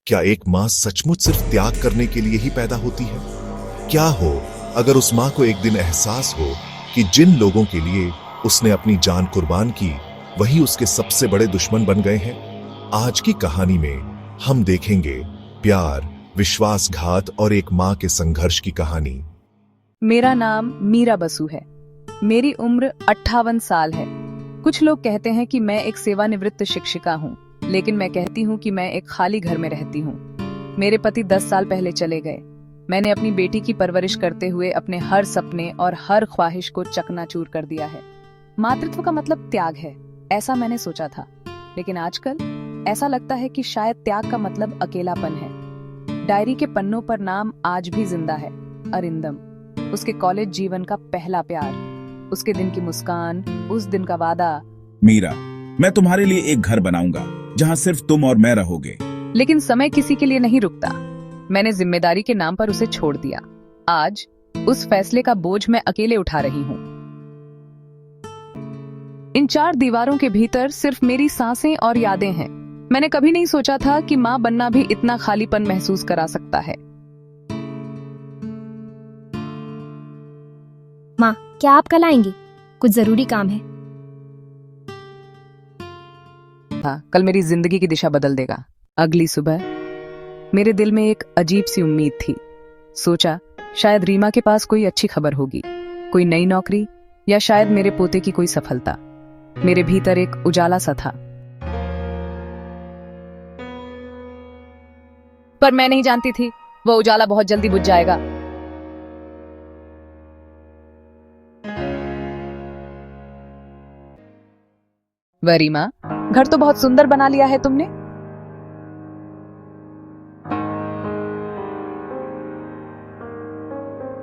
क्या एक माँ सचमुच सिर्फ त्याग करने के लिए ही पैदा होती है? क्या हो अगर उस माँ को एक दिन एहसास हो कि जिन लोगों के लिए उसने अपनी जान कुर्बान की वही उसके सबसे बड़े दुश्मन बन गए हैं। आज की कहानी में हम देखेंगे प्यार, विश्वासघात और एक माँ के संघर्ष की कहानी। मेरा नाम मीरा बसु है। मेरी उम्र 58 साल है। कुछ लोग कहते हैं कि मैं एक सेवानिवृत्त शिक्षिका हूँ, लेकिन मैं कहती हूँ कि मैं एक खाली घर में रहती हूँ। मेरे पति 10 साल पहले चले गए। मैंने अपनी बेटी की परवरिश करते हुए अपने हर सपने और हर ख्वाहिश को चकनाचूर कर दिया है। मातृत्व का मतलब त्याग है, ऐसा मैंने सोचा था, लेकिन आजकल ऐसा लगता है कि शायद त्याग का मतलब अकेलापन है। डायरी के पन्नों पर नाम आज भी जिंदा है, अरिंदम। उसके कॉलेज जीवन का पहला प्यार, उसके दिन की मुस्कान, उस दिन का वादा। मीरा, मैं तुम्हारे लिए एक घर बनाऊंगा जहाँ सिर्फ तुम और मैं रहोगे। लेकिन समय किसी के लिए नहीं रुकता। मैंने जिम्मेदारी के नाम पर उसे छोड़ दिया। आज उस फैसले का बोझ मैं अकेले उठा रही हूँ। इन 4 दीवारों के भीतर सिर्फ मेरी सांसें और यादें हैं। मैंने कभी नहीं सोचा था कि माँ बनना भी इतना खालीपन महसूस करा सकता है। माँ, क्या आप कल आएंगी? कुछ जरूरी काम है। कल मेरी जिंदगी की दिशा बदल देगा। अगली सुबह मेरे दिल में एक अजीब सी उम्मीद थी। सोचा शायद रीमा के पास कोई अच्छी खबर होगी, कोई नई नौकरी, या शायद मेरे पोते की कोई सफलता। मेरे भीतर एक उजाला सा था, पर मैं नहीं जानती थी वो उजाला बहुत जल्दी बुझ जाएगा। वह रीमा, घर तो बहुत सुंदर बना लिया है तुमने।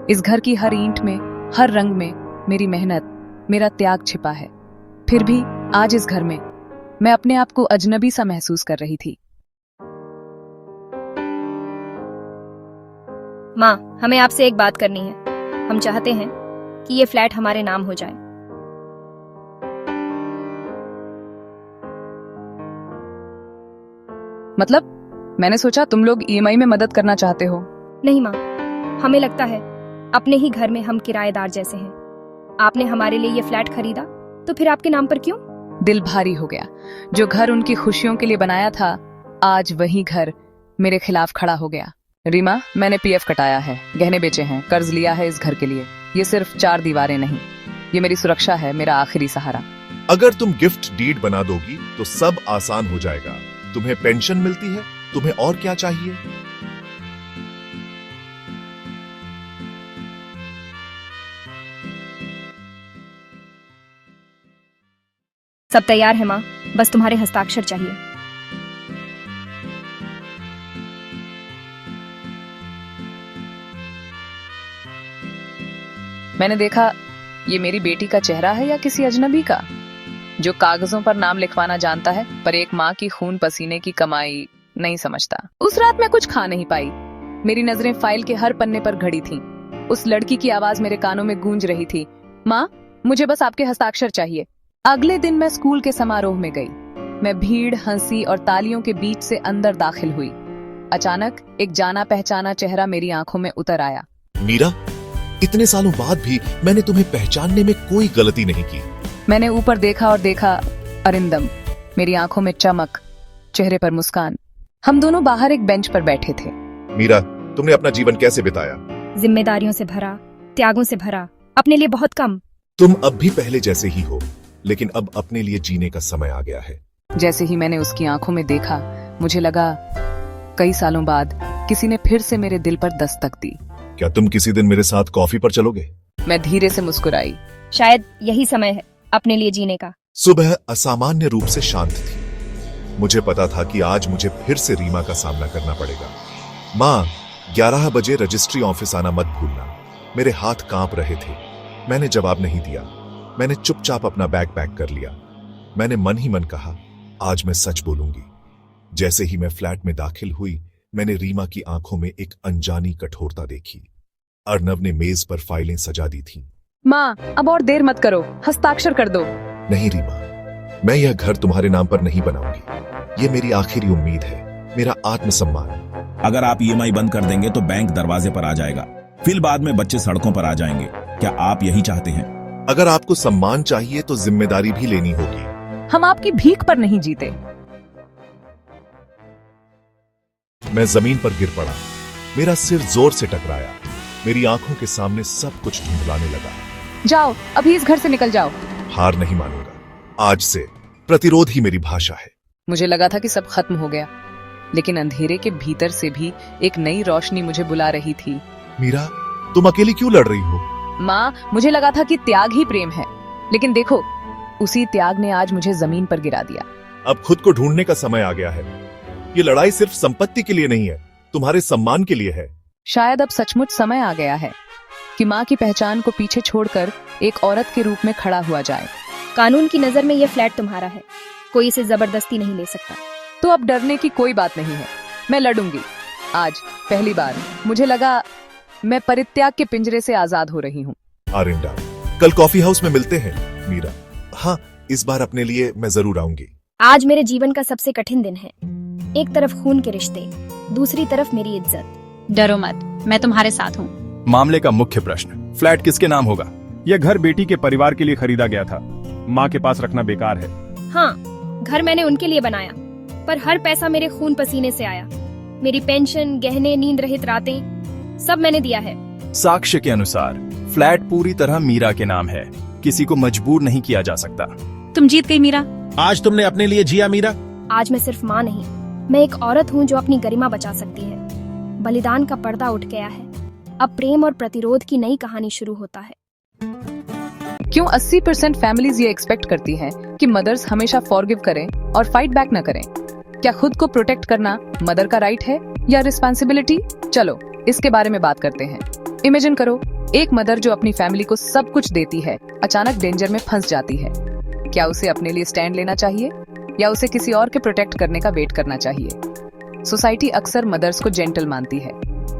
इस घर की हर ईंट में, हर रंग में मेरी मेहनत, मेरा त्याग छिपा है। फिर भी आज इस घर में मैं अपने आप को अजनबी सा महसूस कर रही थी। माँ, हमें आपसे एक बात करनी है। हम चाहते हैं कि ये फ्लैट हमारे नाम हो जाए। मतलब मैंने सोचा तुम लोग ईएमआई में मदद करना चाहते हो। नहीं माँ, हमें लगता है अपने ही घर में हम किराएदार जैसे हैं। आपने हमारे लिए ये फ्लैट खरीदा, तो फिर आपके नाम पर क्यों? दिल भारी हो गया। जो घर उनकी खुशियों के लिए बनाया था, आज वही घर मेरे खिलाफ खड़ा हो गया। रीमा, मैंने पीएफ कटाया है, गहने बेचे हैं, कर्ज लिया है इस घर के लिए। ये सिर्फ 4 दीवारें नहीं, ये मेरी सुरक्षा है, मेरा आखिरी सहारा। अगर तुम गिफ्ट डीड बना दोगी तो सब आसान हो जाएगा। तुम्हें पेंशन मिलती है, तुम्हें और क्या चाहिए? सब तैयार है माँ, बस तुम्हारे हस्ताक्षर चाहिए। मैंने देखा ये मेरी बेटी का चेहरा है या किसी अजनबी का, जो कागजों पर नाम लिखवाना जानता है पर एक माँ की खून पसीने की कमाई नहीं समझता। उस रात मैं कुछ खा नहीं पाई। मेरी नजरें फाइल के हर पन्ने पर घड़ी थीं। उस लड़की की आवाज मेरे कानों में गूंज रही थी, माँ, मुझे बस आपके हस्ताक्षर चाहिए। अगले दिन मैं स्कूल के समारोह में गई। मैं भीड़, हंसी और तालियों के बीच से अंदर दाखिल हुई। अचानक एक जाना पहचाना चेहरा मेरी आंखों में उतर आया। मीरा, इतने सालों बाद भी मैंने तुम्हें पहचानने में कोई गलती नहीं की। मैंने ऊपर देखा और देखा अरिंदम। मेरी आंखों में चमक, चेहरे पर मुस्कान। हम दोनों बाहर एक बेंच पर बैठे थे। मीरा, तुमने अपना जीवन कैसे बिताया? जिम्मेदारियों से भरा, त्यागों से भरा, अपने लिए बहुत कम। तुम अब भी पहले जैसे ही हो, लेकिन अब अपने लिए जीने का समय आ गया है। जैसे ही मैंने उसकी आंखों में देखा, मुझे लगा कई सालों बाद किसी ने फिर से मेरे दिल पर दस्तक दी। क्या तुम किसी दिन मेरे साथ कॉफी पर चलोगे? मैं धीरे से मुस्कुराई। शायद यही समय है अपने लिए जीने का। सुबह असामान्य रूप से शांत थी। मुझे पता था कि आज मुझे फिर से रीमा का सामना करना पड़ेगा। माँ, 11 बजे रजिस्ट्री ऑफिस आना मत भूलना। मेरे हाथ कांप रहे थे। मैंने जवाब नहीं दिया। मैंने चुपचाप अपना बैग पैक कर लिया। मैंने मन ही मन कहा, आज मैं सच बोलूंगी। जैसे ही मैं फ्लैट में दाखिल हुई, मैंने रीमा की आंखों में एक अनजानी कठोरता देखी। अर्नव ने मेज पर फाइलें सजा दी थीं। माँ, अब और देर मत करो, हस्ताक्षर कर दो। नहीं रीमा, मैं यह घर तुम्हारे नाम पर नहीं बनाऊंगी। ये मेरी आखिरी उम्मीद है। मेरा आत्मसम्मान। अगर आप ईएमआई बंद कर देंगे तो बैंक दरवाजे पर आ जाएगा, फिर बाद में बच्चे सड़कों पर आ जाएंगे। क्या आप यही चाहते हैं? अगर आपको सम्मान चाहिए तो जिम्मेदारी भी लेनी होगी। हम आपकी भीख पर नहीं जीते। मैं जमीन पर गिर पड़ा, मेरा सिर जोर से टकराया, मेरी आंखों के सामने सब कुछ धुंधलाने लगा। जाओ, अभी इस घर से निकल जाओ। हार नहीं मानूंगा। आज से प्रतिरोध ही मेरी भाषा है। मुझे लगा था कि सब खत्म हो गया, लेकिन अंधेरे के भीतर से भी एक नई रोशनी मुझे बुला रही थी। मीरा, तुम अकेली क्यों लड़ रही हो? माँ, मुझे लगा था कि त्याग ही प्रेम है, लेकिन देखो, उसी त्याग ने आज मुझे जमीन पर गिरा दिया। अब खुद को ढूंढने का समय आ गया है। ये लड़ाई सिर्फ संपत्ति के लिए नहीं है, तुम्हारे सम्मान के लिए है। शायद अब सचमुच समय आ गया है कि माँ की पहचान को पीछे छोड़कर एक औरत के रूप में खड़ा हुआ जाए। कानून की नजर में यह फ्लैट तुम्हारा है, कोई इसे जबरदस्ती नहीं ले सकता। तो अब डरने की कोई बात नहीं है, मैं लड़ूंगी। आज पहली बार मुझे लगा मैं परित्याग के पिंजरे से आजाद हो रही हूँ। आरिंडा, कल कॉफी हाउस में मिलते हैं। मीरा, हाँ, इस बार अपने लिए मैं जरूर आऊंगी। आज मेरे जीवन का सबसे कठिन दिन है। एक तरफ खून के रिश्ते, दूसरी तरफ मेरी इज्जत। डरो मत, मैं तुम्हारे साथ हूँ। मामले का मुख्य प्रश्न, फ्लैट किसके नाम होगा? यह घर बेटी के परिवार के लिए खरीदा गया था, माँ के पास रखना बेकार है। हाँ, घर मैंने उनके लिए बनाया, पर हर पैसा मेरे खून पसीने से आया। मेरी पेंशन, गहने, नींद रहित रातें, सब मैंने दिया है। साक्ष्य के अनुसार फ्लैट पूरी तरह मीरा के नाम है, किसी को मजबूर नहीं किया जा सकता। तुम जीत गई मीरा। आज तुमने अपने लिए जिया मीरा। आज मैं सिर्फ माँ नहीं, मैं एक औरत हूँ जो अपनी गरिमा बचा सकती है। बलिदान का पर्दा उठ गया है, अब प्रेम और प्रतिरोध की नई कहानी शुरू होता है। क्यों 80% फैमिलीज ये एक्सपेक्ट करती हैं कि मदर्स हमेशा फॉरगिव करें और फाइट बैक न करें? क्या खुद को प्रोटेक्ट करना मदर का राइट है या रिस्पॉन्सिबिलिटी? चलो इसके बारे में बात करते हैं। इमेजिन करो, एक मदर जो अपनी फैमिली को सब कुछ देती है, अचानक डेंजर में फंस जाती है। क्या उसे अपने लिए स्टैंड लेना चाहिए या उसे किसी और के प्रोटेक्ट करने का वेट करना चाहिए? सोसाइटी अक्सर मदर्स को जेंटल मानती है,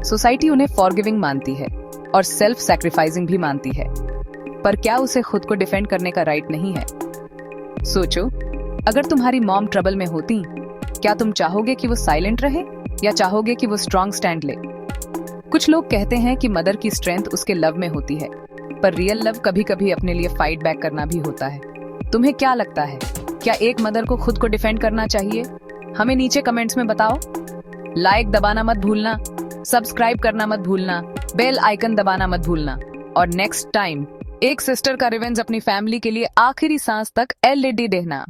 सोसाइटी उन्हें फॉरगिविंग मानती है और सेल्फ सैक्रिफाइसिंग भी मानती है, पर क्या उसे खुद को डिफेंड करने का राइट नहीं है? सोचो, अगर तुम्हारी मॉम ट्रबल में होती, क्या तुम चाहोगे कि वो साइलेंट रहे या चाहोगे कि वो स्ट्रॉन्ग स्टैंड ले? कुछ लोग कहते हैं कि मदर की स्ट्रेंथ उसके लव में होती है, पर रियल लव कभी कभी अपने लिए फाइट बैक करना भी होता है। तुम्हें क्या लगता है, क्या एक मदर को खुद को डिफेंड करना चाहिए? हमें नीचे कमेंट्स में बताओ। लाइक दबाना मत भूलना, सब्सक्राइब करना मत भूलना, बेल आइकन दबाना मत भूलना, और नेक्स्ट टाइम एक सिस्टर का रिवेंज अपनी फैमिली के लिए आखिरी सांस तक LED देखना।